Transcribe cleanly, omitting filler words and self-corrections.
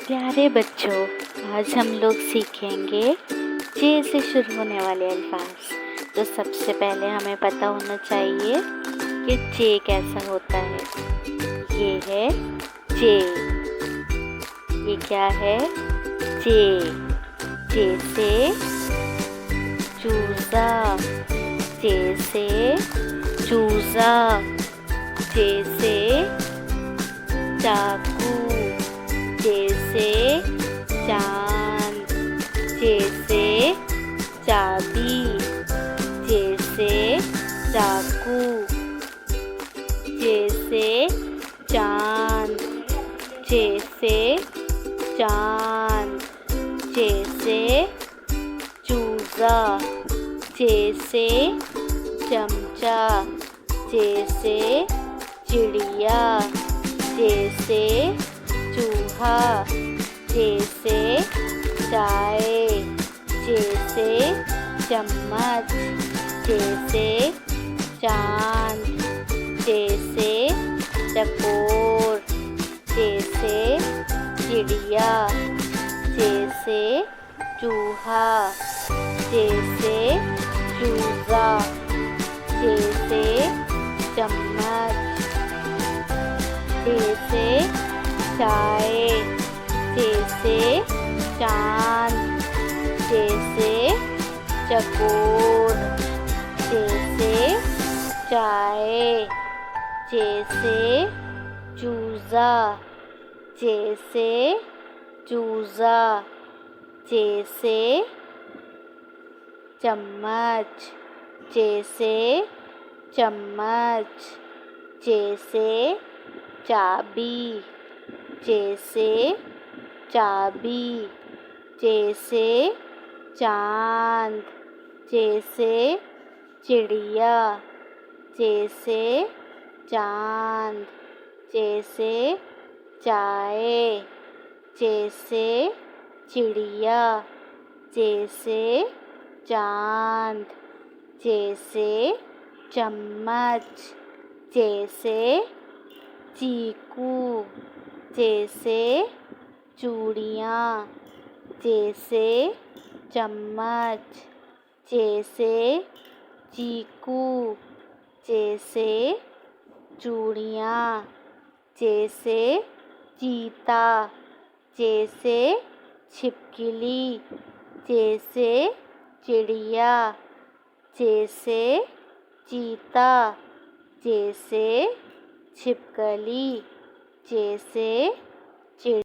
प्यारे बच्चों, आज हम लोग सीखेंगे जे से शुरू होने वाले अल्फाज। तो सबसे पहले हमें पता होना चाहिए कि जे कैसा होता है। ये है जे। ये क्या है? जे। जे से चूजा, जे से चूजा, जे से चाकू, जैसे चांद, जैसे चाबी, जैसे चाकू, जैसे चांद, जैसे चांद, जैसे चूजा, जैसे चमचा, जैसे चिड़िया, जैसे चूहा, जैसे चाय, जैसे चम्मच, जैसे चांद, जैसे चकोर, जैसे चिड़िया, जैसे चूहा, जैसे चूजा, जैसे चम्मच, जैसे चाय, जैसे चांद, जैसे चकोर, जैसे चाय, जैसे चूजा, जैसे चूजा, जैसे चम्मच, जैसे चम्मच, जैसे चाबी, जैसे चाबी, जैसे चांद, जैसे चिड़िया, जैसे चांद, जैसे चाय, जैसे चिड़िया, जैसे चांद, जैसे चम्मच, जैसे चीकू, जैसे चूड़ियाँ, जैसे चम्मच, जैसे चीकू, जैसे चूड़ियाँ, जैसे चीता, जैसे छिपकली, जैसे चिड़िया, जैसे चीता, जैसे छिपकली, जैसे